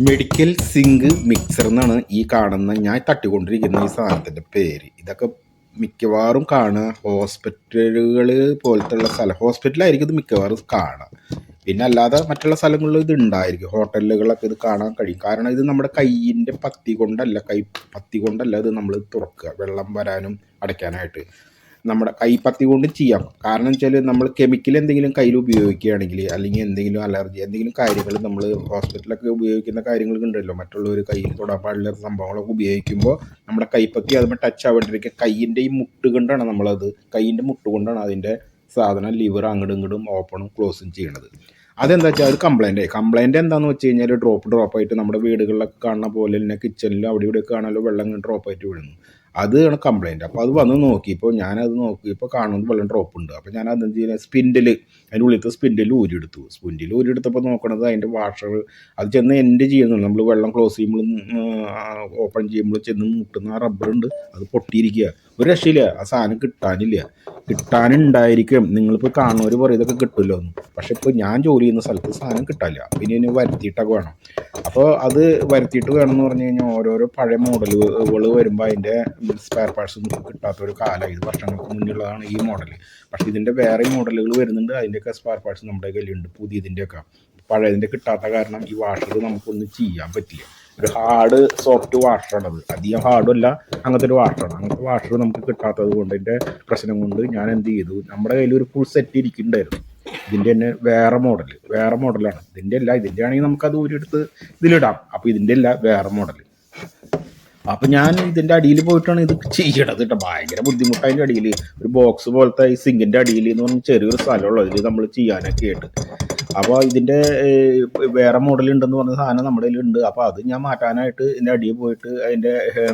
Medical zinc mixer എന്നാണ് ഈ കാണുന്ന ഞാൻ തട്ടിക്കൊണ്ടിരിക്കുന്ന ഈ സാധനത്തിൻ്റെ പേര്. ഇതൊക്കെ മിക്കവാറും കാണുക ഹോസ്പിറ്റലുകൾ പോലത്തുള്ള സ്ഥലം, ഹോസ്പിറ്റലായിരിക്കും ഇത് മിക്കവാറും കാണുക. പിന്നെ അല്ലാതെ മറ്റുള്ള സ്ഥലങ്ങളിൽ ഇത് ഉണ്ടായിരിക്കും, ഹോട്ടലുകളൊക്കെ ഇത് കാണാൻ കഴിയും. കാരണം ഇത് നമ്മുടെ കയ്യിൻ്റെ പത്തി കൊണ്ടല്ല ഇത് നമ്മൾ തുറക്കുക, വെള്ളം വരാനും അടയ്ക്കാനായിട്ട് നമ്മുടെ കൈപ്പത്തി കൊണ്ട് ചെയ്യാം. കാരണം വെച്ചാൽ നമ്മൾ കെമിക്കൽ എന്തെങ്കിലും കയ്യിൽ ഉപയോഗിക്കുകയാണെങ്കിൽ, അല്ലെങ്കിൽ എന്തെങ്കിലും അലർജി എന്തെങ്കിലും കാര്യങ്ങൾ നമ്മൾ ഹോസ്പിറ്റലൊക്കെ ഉപയോഗിക്കുന്ന കാര്യങ്ങളൊക്കെ ഉണ്ടല്ലോ, മറ്റുള്ളവർ കയ്യിൽ തൊടാൻ പാടില്ല സംഭവങ്ങളൊക്കെ ഉപയോഗിക്കുമ്പോൾ നമ്മുടെ കൈപ്പത്തി അതുമ്പോൾ ടച്ച് ആവാണ്ടിരിക്കുക. കയ്യിൻ്റെ ഈ മുട്ട് കൊണ്ടാണ് കയ്യിൻ്റെ മുട്ട് കൊണ്ടാണ് അതിൻ്റെ സാധനം ലിവർ അങ്ങോട്ടും ഇങ്ങോട്ടും ഓപ്പണും ക്ലോസും ചെയ്യണത്. അതെന്താ വെച്ചാൽ അത് കംപ്ലൈൻറ്റ് എന്താണെന്ന് വെച്ച് കഴിഞ്ഞാൽ ഡ്രോപ്പായിട്ട് നമ്മുടെ വീടുകളിലൊക്കെ കാണുന്ന പോലെ തന്നെ കിച്ചണിലും അവിടെ ഇവിടെയൊക്കെ കാണാമല്ലോ വെള്ളം ഡ്രോപ്പായിട്ട് വീഴുന്നു. അതാണ് കംപ്ലൈൻറ്റ്. അപ്പോൾ അത് വന്ന് നോക്കിയപ്പോൾ ഞാനത് നോക്കിയപ്പോൾ കാണുന്നത് വെള്ളം ഡ്രോപ്പ് ഉണ്ട്. അപ്പോൾ ഞാൻ അതെന്ത് ചെയ്യുന്നത്, അതിൻ്റെ ഉള്ളിലത്തെ സ്പിൻഡിൽ ഊരിയെടുത്തപ്പോൾ നോക്കണത് അതിൻ്റെ വാഷർ അത് ചെന്ന് എൻഡ് ചെയ്യുന്നുള്ളൂ. നമ്മൾ വെള്ളം ക്ലോസ് ചെയ്യുമ്പോൾ ഓപ്പൺ ചെയ്യുമ്പോൾ ചെന്ന് മുട്ടുന്ന ആ റബ്ബറുണ്ട്, അത് പൊട്ടിയിരിക്കുക. ഒരു രക്ഷയില്ല, ആ സാധനം കിട്ടാനുണ്ടായിരിക്കും. നിങ്ങളിപ്പോൾ കാണുന്നവർ പറയും ഇതൊക്കെ കിട്ടുമല്ലോ എന്ന്. പക്ഷെ ഇപ്പോൾ ഞാൻ ജോലി ചെയ്യുന്ന സ്ഥലത്ത് സാധനം കിട്ടാനില്ല. പിന്നെ ഇതിന് വരുത്തിയിട്ടൊക്കെ വേണം. അപ്പോൾ അത് വരുത്തിയിട്ട് വേണമെന്ന് പറഞ്ഞു കഴിഞ്ഞാൽ ഓരോരോ പഴയ മോഡലുകൾ വരുമ്പോൾ അതിൻ്റെ സ്പെയർ പാർട്സ് ഒന്നും കിട്ടാത്തൊരു കാലം, 5 വർഷങ്ങൾക്ക് മുന്നുള്ളതാണ് ഈ മോഡൽ. പക്ഷേ ഇതിൻ്റെ വേറെ മോഡലുകൾ വരുന്നുണ്ട്, അതിൻ്റെയൊക്കെ സ്പെയർ പാർട്സ് നമ്മുടെ കയ്യിലുണ്ട്. പുതിയതിൻ്റെയൊക്കെ പഴയതിൻ്റെ കിട്ടാത്ത കാരണം ഈ വാഷർ നമുക്കൊന്നും ചെയ്യാൻ പറ്റില്ല. ഒരു ഹാർഡ് സോഫ്റ്റ് വാഷറാണത്, അധികം ഹാർഡും അല്ല, അങ്ങനത്തെ ഒരു വാഷറാണ്. അങ്ങനത്തെ വാഷർ നമുക്ക് കിട്ടാത്തത് കൊണ്ട് എൻ്റെ പ്രശ്നം കൊണ്ട് ഞാൻ എന്ത് ചെയ്തു, നമ്മുടെ കയ്യിൽ ഒരു ഫുൾ സെറ്റ് ഇരിക്കുന്നുണ്ടായിരുന്നു. ഇതിൻ്റെ തന്നെ വേറെ മോഡലാണ്. ഇതിൻ്റെ ആണെങ്കിൽ നമുക്കത് ഊരിയെടുത്ത് ഇതിലിടാം. അപ്പോൾ ഇതിൻ്റെ അല്ല, വേറെ മോഡൽ. അപ്പം ഞാൻ ഇതിൻ്റെ അടിയിൽ പോയിട്ടാണ് ഇത് ചെയ്യണത് കേട്ടോ. ഭയങ്കര ബുദ്ധിമുട്ടാണ്. അതിൻ്റെ അടിയിൽ ഒരു ബോക്സ് പോലത്തെ ഈ സിങ്കിൻ്റെ അടിയിൽ എന്ന് പറഞ്ഞാൽ ചെറിയൊരു സ്ഥലമുള്ളൂ അതിൽ നമ്മൾ ചെയ്യാനൊക്കെ ആയിട്ട്. അപ്പോൾ ഇതിൻ്റെ വേറെ മോഡലുണ്ടെന്ന് പറഞ്ഞ സാധനം നമ്മുടെ കയ്യിലുണ്ട്. അപ്പോൾ അത് ഞാൻ മാറ്റാനായിട്ട് ഇതിൻ്റെ അടിയിൽ പോയിട്ട് അതിൻ്റെ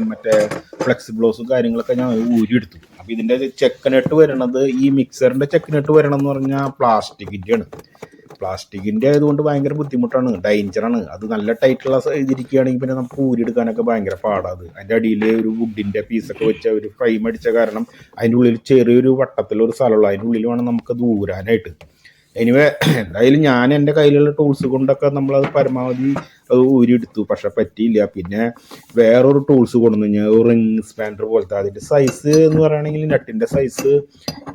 മറ്റേ ഫ്ലെക്സിബ്ലോസും കാര്യങ്ങളൊക്കെ ഞാൻ ഊരിയെടുത്തു. അപ്പോൾ ഇതിൻ്റെ ചെക്കനെട്ട് വരണത്, ഈ മിക്സറിൻ്റെ ചെക്കനെട്ട് വരണമെന്ന് പറഞ്ഞാൽ പ്ലാസ്റ്റിക്കിൻ്റെ ആയതുകൊണ്ട് ഭയങ്കര ബുദ്ധിമുട്ടാണ്, ഡേഞ്ചറാണ്. അത് നല്ല ടൈറ്റുള്ള ഇതിരിക്കുകയാണെങ്കിൽ പിന്നെ നമുക്ക് ഊരിയെടുക്കാനൊക്കെ ഭയങ്കര പാടാണ്. അതിൻ്റെ അടിയിൽ ഒരു വുഡിൻ്റെ പീസൊക്കെ വെച്ച ഒരു ഫ്രെയിം അടിച്ച കാരണം അതിൻ്റെ ഉള്ളിൽ ചെറിയൊരു വട്ടത്തിലൊരു സ്ഥലമുള്ളൂ, അതിൻ്റെ ഉള്ളിൽ വേണം നമുക്കത് ഊരാനായിട്ട്. എനിവേ എന്തായാലും ഞാൻ എൻ്റെ കയ്യിലുള്ള ടൂൾസ് കൊണ്ടൊക്കെ നമ്മളത് പരമാവധി അത് ഊരിയെടുത്തു. പക്ഷെ പറ്റിയില്ല. പിന്നെ വേറൊരു ടൂൾസ് കൊണ്ടുവന്നു ഞാൻ, റിങ് സ്പാൻഡർ പോലത്തെ. അതിൻ്റെ സൈസ് എന്ന് പറയുകയാണെങ്കിൽ നെട്ടിൻ്റെ സൈസ്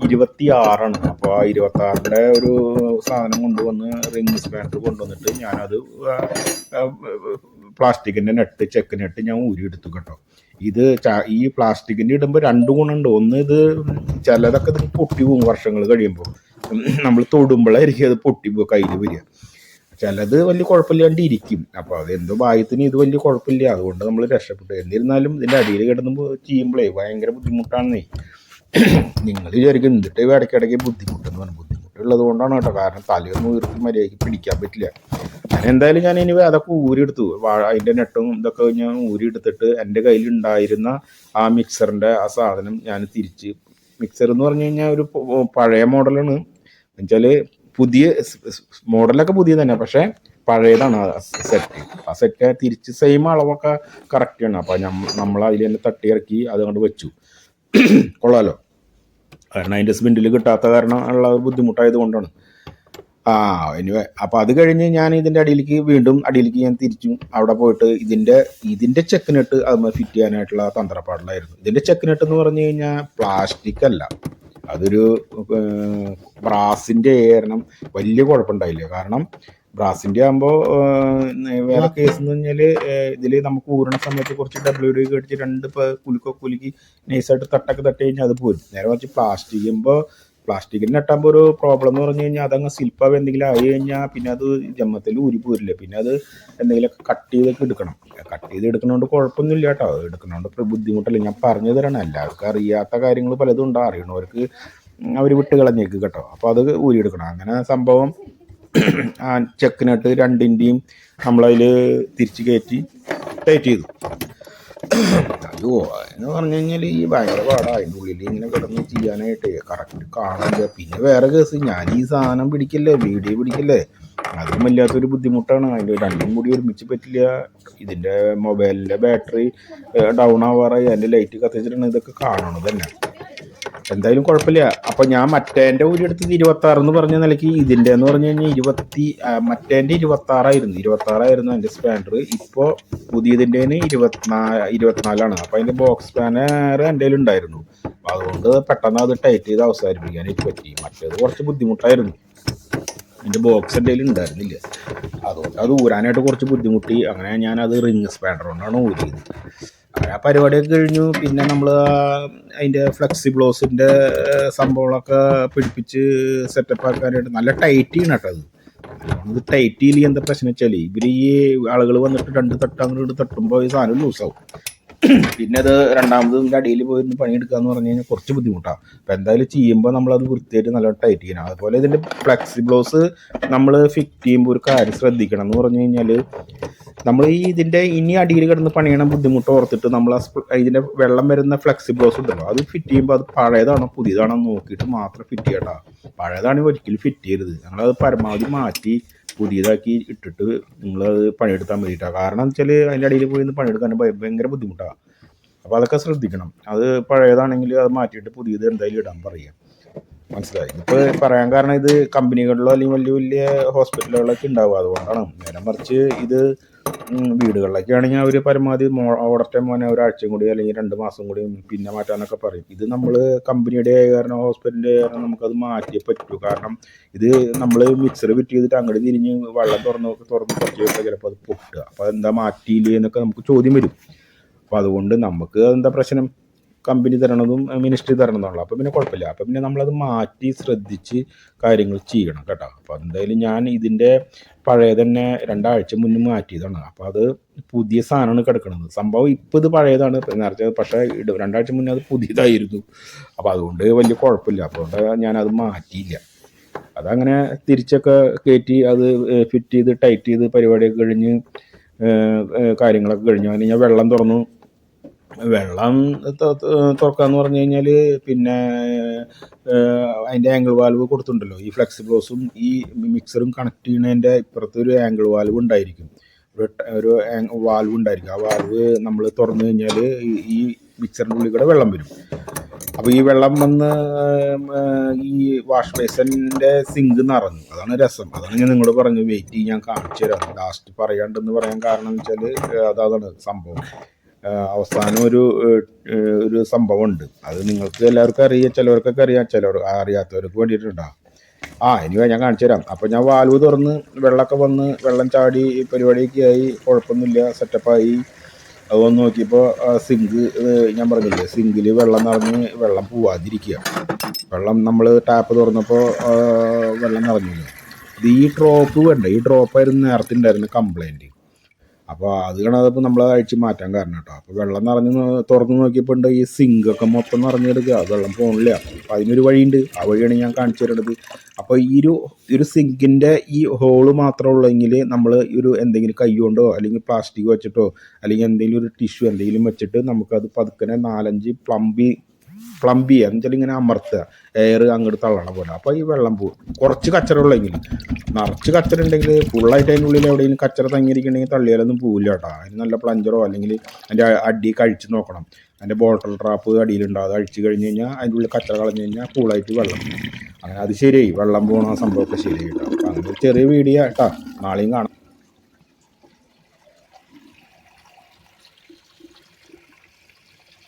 26ആണ്. അപ്പോൾ ആ 26ൻ്റെ ഒരു സാധനം കൊണ്ടുവന്ന് റിങ് സ്പാൻഡർ കൊണ്ടുവന്നിട്ട് ഞാനത് പ്ലാസ്റ്റിക്കിൻ്റെ ചെക്ക് നെട്ട് ഞാൻ ഊരിയെടുത്തു കേട്ടോ. ഇത് ഈ പ്ലാസ്റ്റിക്കിൻ്റെ ഇടുമ്പോൾ 2 ഗുണമുണ്ട്. ഒന്ന്, ഇത് ചിലതൊക്കെ ഇത് പൊട്ടി പോകും വർഷങ്ങൾ കഴിയുമ്പോൾ. നമ്മൾ തൊടുമ്പോഴായിരിക്കും അത് പൊട്ടിപ്പോ കയ്യിൽ വരിക. ചിലത് വലിയ കുഴപ്പമില്ലാണ്ട് ഇരിക്കും. അപ്പോൾ അതെന്തോ ഭാഗ്യത്തിന് ഇത് വലിയ കുഴപ്പമില്ല, അതുകൊണ്ട് നമ്മൾ രക്ഷപ്പെട്ടു. എന്നിരുന്നാലും ഇതിൻ്റെ അടിയിൽ കിടന്ന് ചെയ്യുമ്പോഴേ ഭയങ്കര ബുദ്ധിമുട്ടാണെന്നേ. നിങ്ങൾ വിചാരിക്കും എന്നിട്ട് ഇടയ്ക്കിടയ്ക്ക് ബുദ്ധിമുട്ടെന്ന് പറഞ്ഞു. ബുദ്ധിമുട്ടുള്ളത് കൊണ്ടാണ് കേട്ടോ. കാരണം തലയൊന്നും ഉയർത്തി മര്യാദയ്ക്ക് പിടിക്കാൻ പറ്റില്ല. എന്തായാലും ഞാൻ ഇനി അതൊക്കെ ഊരിയെടുത്തു. അതിൻ്റെ നെട്ടും ഇതൊക്കെ ഞാൻ ഊരിയെടുത്തിട്ട് എൻ്റെ കയ്യിലുണ്ടായിരുന്ന ആ മിക്സറിൻ്റെ ആ സാധനം ഞാൻ തിരിച്ച്, മിക്സർ എന്ന് പറഞ്ഞു കഴിഞ്ഞാൽ ഒരു പഴയ മോഡലാണ്. എന്നുവെച്ചാൽ പുതിയ മോഡലൊക്കെ പുതിയ തന്നെ, പക്ഷേ പഴയതാണ് ആ സെറ്റ് തിരിച്ച് സെയിം അളവൊക്കെ കറക്റ്റാണ്. അപ്പോൾ നമ്മൾ അതിൽ തന്നെ തട്ടിയിറക്കി അതുകൊണ്ട് വെച്ചു. കൊള്ളാലോ. കാരണം അതിൻ്റെ സ്പിൻഡിൽ കിട്ടാത്ത കാരണം ഉള്ള ഒരു ബുദ്ധിമുട്ടായത് കൊണ്ടാണ്. എനിവേ അപ്പോൾ അത് കഴിഞ്ഞ് ഞാൻ ഇതിൻ്റെ അടിയിലേക്ക് ഞാൻ തിരിച്ചു. അവിടെ പോയിട്ട് ഇതിൻ്റെ ചെക്കിനിട്ട് അത് ഫിറ്റ് ചെയ്യാനായിട്ടുള്ള തന്ത്രപ്പാടിലായിരുന്നു. ഇതിൻ്റെ ചെക്കിനിട്ട് എന്ന് പറഞ്ഞു കഴിഞ്ഞാൽ പ്ലാസ്റ്റിക് അല്ല, അതൊരു ബ്രാസിൻ്റെ കാരണം വലിയ കുഴപ്പമുണ്ടായില്ല. കാരണം ബ്രാസിൻ്റെ ആകുമ്പോൾ വേറെ കേസ് എന്ന് പറഞ്ഞാൽ ഇതിൽ നമുക്ക് ഊരണ സമയത്ത് കുറച്ച് WD അടിച്ച് 2 കുലുക്കി നൈസായിട്ട് തട്ടി കഴിഞ്ഞാൽ അത് പോരും. നേരെ വെച്ച് പ്ലാസ്റ്റിക്കിന് നട്ടാകുമ്പോൾ ഒരു പ്രോബ്ലം എന്ന് പറഞ്ഞു കഴിഞ്ഞാൽ അതങ്ങ് സ്ലിപ്പാവ് എന്തെങ്കിലും ആയി കഴിഞ്ഞാൽ പിന്നെ അത് ജമ്മത്തിൽ ഊരി പോരില്ല. പിന്നെ അത് എന്തെങ്കിലുമൊക്കെ കട്ട് ചെയ്ത് എടുക്കണോണ്ട് കുഴപ്പമൊന്നുമില്ല കേട്ടോ. എടുക്കണോണ്ട് ബുദ്ധിമുട്ടല്ല. ഞാൻ പറഞ്ഞു തരണം, എല്ലാവർക്കും അറിയാത്ത കാര്യങ്ങൾ പലതും ഉണ്ടാകും, അറിയണവർക്ക് അവർ വിട്ട് കളഞ്ഞേക്ക് കേട്ടോ. അപ്പോൾ അത് ഊരിയെടുക്കണം. അങ്ങനെ സംഭവം ചെക്കിനിട്ട് 2ൻ്റെയും നമ്മളതിൽ തിരിച്ച് കയറ്റി ടൈറ്റ് ചെയ്തു. അയ്യോ എന്ന് പറഞ്ഞു കഴിഞ്ഞാൽ ഈ ഭയങ്കര പാടാണ് അതിൻ്റെ ഉള്ളിൽ ഇങ്ങനെ കിടന്ന് ചെയ്യാനായിട്ട്, കറക്റ്റ് കാണില്ല. പിന്നെ വേറെ കേസ്, ഞാൻ ഈ സാധനം വീഡിയോ പിടിക്കല്ലേ, അതും വല്ലാത്തൊരു ബുദ്ധിമുട്ടാണ്. അതിൻ്റെ 2ഉം കൂടി ഒരുമിച്ച് പറ്റില്ല. ഇതിൻ്റെ മൊബൈലിൻ്റെ ബാറ്ററി ഡൗൺ ആവാറായി, അതിൻ്റെ ലൈറ്റ് കത്തിച്ചിട്ടാണ് ഇതൊക്കെ കാണണത് തന്നെ. എന്തായാലും കുഴപ്പമില്ല. അപ്പോൾ ഞാൻ മറ്റേൻ്റെ ഊരിയെടുത്തത് 26 എന്ന് പറഞ്ഞ നിലയ്ക്ക് ഇതിൻ്റെ എന്ന് പറഞ്ഞു കഴിഞ്ഞാൽ മറ്റേൻ്റെ 26 എൻ്റെ സ്പാനർ. ഇപ്പോൾ പുതിയതിൻ്റെ 24 അപ്പോൾ അതിൻ്റെ ബോക്സ് സ്പാനർ എൻ്റെ കയ്യിൽ ഉണ്ടായിരുന്നു. അപ്പോൾ അതുകൊണ്ട് പെട്ടെന്ന് അത് ടൈറ്റ് ചെയ്ത് അവസാനിപ്പിക്കാനായിട്ട് പറ്റി. മറ്റേത് കുറച്ച് ബുദ്ധിമുട്ടായിരുന്നു, എൻ്റെ ബോക്സ് എൻ്റെ കയ്യിൽ ഉണ്ടായിരുന്നില്ല. അതുകൊണ്ട് അത് ഊരാനായിട്ട് കുറച്ച് ബുദ്ധിമുട്ടി. അങ്ങനെ ഞാനത് റിങ് സ്പാനർ കൊണ്ടാണ് ഊരിയത്. അങ്ങനെ ആ പരിപാടിയൊക്കെ കഴിഞ്ഞു. പിന്നെ നമ്മൾ അതിൻ്റെ ഫ്ലെക്സിബ്ലോസിൻ്റെ സംഭവങ്ങളൊക്കെ പിടിപ്പിച്ച് സെറ്റപ്പ് ആക്കാനായിട്ട് നല്ല ടൈറ്റ് ചെയ്യണം കേട്ടോ. അത് ടൈറ്റ് ചെയ്യില്ല. എന്താ പ്രശ്നം വെച്ചാൽ ഇവർ ഈ ആളുകൾ വന്നിട്ട് 2 തട്ട് അങ്ങോട്ട് തട്ടുമ്പോൾ ഈ സാധനം ലൂസാവും. പിന്നെ അത് രണ്ടാമത് അടിയിൽ പോയിരുന്ന് പണിയെടുക്കുക എന്ന് പറഞ്ഞു കഴിഞ്ഞാൽ കുറച്ച് ബുദ്ധിമുട്ടാണ്. അപ്പോൾ എന്തായാലും ചെയ്യുമ്പോൾ നമ്മളത് വൃത്തിയായിട്ട് നല്ല ടൈറ്റ് ചെയ്യണം. അതുപോലെ ഇതിൻ്റെ ഫ്ലെക്സിബ്ലോസ് നമ്മൾ ഫിറ്റ് ചെയ്യുമ്പോൾ ഒരു കാര്യം ശ്രദ്ധിക്കണം എന്ന് പറഞ്ഞു കഴിഞ്ഞാൽ, നമ്മൾ ഇതിൻ്റെ ഇനി അടിയിൽ കിടന്ന് പണിയണം ബുദ്ധിമുട്ട് ഓർത്തിട്ട് നമ്മൾ ഇതിൻ്റെ വെള്ളം വരുന്ന ഫ്ലെക്സിബ്ലോസ് ഉണ്ടല്ലോ, അത് ഫിറ്റ് ചെയ്യുമ്പോൾ അത് പഴയതാണോ പുതിയതാണോ നോക്കിയിട്ട് മാത്രം ഫിറ്റ് ചെയ്യട്ടോ. പഴയതാണെങ്കിൽ ഒരിക്കലും ഫിറ്റ് ചെയ്യരുത്. ഞങ്ങളത് പരമാവധി മാറ്റി പുതിയതാക്കി ഇട്ടിട്ട് നിങ്ങളത് പണിയെടുത്താൽ മതിയിട്ടാണ്. കാരണം എന്ന് വെച്ചാൽ അതിൻ്റെ അടിയിൽ പോയി പണിയെടുക്കാൻ ഭയങ്കര ബുദ്ധിമുട്ടാണ്. അപ്പോൾ അതൊക്കെ ശ്രദ്ധിക്കണം. അത് പഴയതാണെങ്കിൽ അത് മാറ്റിയിട്ട് പുതിയത് എന്തായാലും ഇടാൻ പറയുക. മനസ്സിലായി? ഇപ്പോൾ പറയാൻ കാരണം ഇത് കമ്പനികളിലോ അല്ലെങ്കിൽ വലിയ വലിയ ഹോസ്പിറ്റലുകളിലൊക്കെ ഉണ്ടാവും, അതുകൊണ്ടാണ്. നേരെ മറിച്ച് ഇത് വീടുകളിലൊക്കെ ആണെങ്കിൽ അവർ പരമാവധി ഓടട്ടെ മോനെ ഒരാഴ്ചയും കൂടി അല്ലെങ്കിൽ 2 മാസം കൂടി പിന്നെ മാറ്റാനൊക്കെ പറയും. ഇത് നമ്മൾ കമ്പനിയുടെ കാരണം ഹോസ്പിറ്റലിൻ്റെ കാരണം നമുക്കത് മാറ്റിയേ പറ്റൂ. കാരണം ഇത് നമ്മൾ മിക്സർ ഫിറ്റ് ചെയ്തിട്ട് അങ്ങോട്ട് തിരിഞ്ഞ് വെള്ളം തുറന്ന് കുറച്ച് കഴിഞ്ഞാൽ ചിലപ്പോൾ അത് പൊട്ടുക. അപ്പോൾ അതെന്താ മാറ്റിയില്ലേ എന്നൊക്കെ നമുക്ക് ചോദ്യം വരും. അപ്പോൾ അതുകൊണ്ട് നമുക്ക് എന്താ പ്രശ്നം, കമ്പനി തരണതും മിനിസ്ട്രി തരണതുള്ളൂ. അപ്പോൾ പിന്നെ കുഴപ്പമില്ല. അപ്പോൾ പിന്നെ നമ്മളത് മാറ്റി ശ്രദ്ധിച്ച് കാര്യങ്ങൾ ചെയ്യണം കേട്ടോ. അപ്പോൾ എന്തായാലും ഞാൻ ഇതിൻ്റെ പഴയ തന്നെ 2 ആഴ്ച മുന്നേ മാറ്റിയതാണ്. അപ്പോൾ അത് പുതിയ സാധനമാണ് കിടക്കുന്നത്. സംഭവം ഇപ്പോൾ ഇത് പഴയതാണ് നേരത്തെ, പക്ഷേ 2 ആഴ്ച മുന്നേ അത് പുതിയതായിരുന്നു. അപ്പോൾ അതുകൊണ്ട് വലിയ കുഴപ്പമില്ല. അതുകൊണ്ട് ഞാനത് മാറ്റിയില്ല. അതങ്ങനെ തിരിച്ചൊക്കെ കയറ്റി അത് ഫിറ്റ് ചെയ്ത് ടൈറ്റ് ചെയ്ത് പരിപാടിയൊക്കെ കഴിഞ്ഞ് കാര്യങ്ങളൊക്കെ കഴിഞ്ഞു. അങ്ങനെ ഞാൻ വെള്ളം തുറന്നു. വെള്ളം തുറക്കാന്ന് പറഞ്ഞു കഴിഞ്ഞാൽ പിന്നെ അതിൻ്റെ ആംഗിൾ വാൽവ് കൊടുത്തിട്ടുണ്ടല്ലോ. ഈ ഫ്ലെക്സിബ്ലോസും ഈ മിക്സറും കണക്ട് ചെയ്യുന്നതിൻ്റെ ഇപ്പുറത്ത് ഒരു ആംഗിൾ വാൽവ് ഉണ്ടായിരിക്കും, ഒരു വാൽവ് ഉണ്ടായിരിക്കും. ആ വാൽവ് നമ്മൾ തുറന്നു കഴിഞ്ഞാൽ ഈ മിക്സറിൻ്റെ ഉള്ളിൽ കൂടെ വെള്ളം വരും. അപ്പോൾ ഈ വെള്ളം വന്ന് ഈ വാഷ് ബേസിൻ്റെ സിങ്ക് നിറഞ്ഞു. അതാണ് രസം. അതാണ് ഞാൻ നിങ്ങളോട് പറഞ്ഞു വെയിറ്റ് ചെയ്ത് ഞാൻ കാണിച്ചു തരാം. ലാസ്റ്റ് പറയാണ്ടെന്ന് പറയാൻ കാരണം എന്ന് വെച്ചാൽ അതാണ് സംഭവം. അവസാനം ഒരു സംഭവമുണ്ട്. അത് നിങ്ങൾക്ക് എല്ലാവർക്കും അറിയാം, ചിലവർക്കൊക്കെ അറിയാം, അറിയാത്തവർക്ക് വേണ്ടിയിട്ടുണ്ടാകും. ഇനി ഞാൻ കാണിച്ചു തരാം. അപ്പോൾ ഞാൻ വാൽവ് തുറന്ന് വെള്ളമൊക്കെ വന്ന് വെള്ളം ചാടി പരിപാടിയൊക്കെ ആയി, കുഴപ്പമൊന്നുമില്ല, സെറ്റപ്പായി. അത് വന്ന് നോക്കിയപ്പോൾ സിങ്ക് ഞാൻ പറഞ്ഞില്ലേ, സിങ്കിൽ വെള്ളം നിറഞ്ഞ് വെള്ളം പോവാതിരിക്കുക. വെള്ളം നമ്മൾ ടാപ്പ് തുറന്നപ്പോൾ വെള്ളം നിറഞ്ഞില്ല. ഇത് ഈ ഡ്രോപ്പ് വേണ്ട, ഈ ഡ്രോപ്പായിരുന്നു നേരത്തെ ഉണ്ടായിരുന്ന കംപ്ലൈൻറ്റ്. അപ്പോൾ അത് കാണാതപ്പോൾ നമ്മൾ അഴിച്ച് മാറ്റാൻ കാരണം കേട്ടോ. അപ്പോൾ വെള്ളം തുറന്ന് നോക്കിയപ്പോൾ ഉണ്ട് ഈ സിങ്കൊക്കെ മൊത്തം നിറഞ്ഞെടുക്കുക, വെള്ളം പോകണില്ല. അപ്പോൾ അതിനൊരു വഴിയുണ്ട്, ആ വഴിയാണ് ഞാൻ കാണിച്ചു തരുന്നത്. അപ്പോൾ ഈ ഒരു സിങ്കിൻ്റെ ഈ ഹോള് മാത്രമേ ഉള്ളെങ്കിൽ നമ്മൾ എന്തെങ്കിലും കൈ കൊണ്ടോ അല്ലെങ്കിൽ പ്ലാസ്റ്റിക് വെച്ചിട്ടോ അല്ലെങ്കിൽ എന്തെങ്കിലും ഒരു ടിഷ്യൂ എന്തെങ്കിലും വെച്ചിട്ട് നമുക്കത് പതുക്കനെ 4-5 പ്ലംബ് ചെയ്യുക. എന്ന് വെച്ചാൽ ഇങ്ങനെ അമർത്തുക, എയർ അങ്ങോട്ട് തള്ളണ പോലെ. അപ്പോൾ ഈ വെള്ളം പോകും. കുറച്ച് കച്ചറ ഉള്ളെങ്കിൽ, നിറച്ച് കച്ചറ ഉണ്ടെങ്കിൽ ഫുള്ളായിട്ട് അതിൻ്റെ ഉള്ളിൽ എവിടെയെങ്കിലും കച്ചറ തങ്ങിയിരിക്കണമെങ്കിൽ തള്ളിയാലൊന്നും പോവില്ല കേട്ടോ. അതിന് നല്ല പ്ലഞ്ചറോ അല്ലെങ്കിൽ അതിൻ്റെ അടി കഴിച്ച് നോക്കണം. അതിൻ്റെ ബോട്ടിൽ ട്രാപ്പ് അടിയിലുണ്ടാവും. അത് അഴിച്ച് കഴിഞ്ഞ് കഴിഞ്ഞാൽ അതിൻ്റെ ഉള്ളിൽ കച്ചറ കളഞ്ഞ് കഴിഞ്ഞാൽ കൂളായിട്ട് വെള്ളം അങ്ങനെ അത് ശരിയായി, വെള്ളം പോകണ സംഭവമൊക്കെ ശരിയായി കേട്ടോ. അപ്പോൾ അങ്ങനെ ചെറിയ വീഡിയോ കേട്ടോ. നാളെയും കാണാം.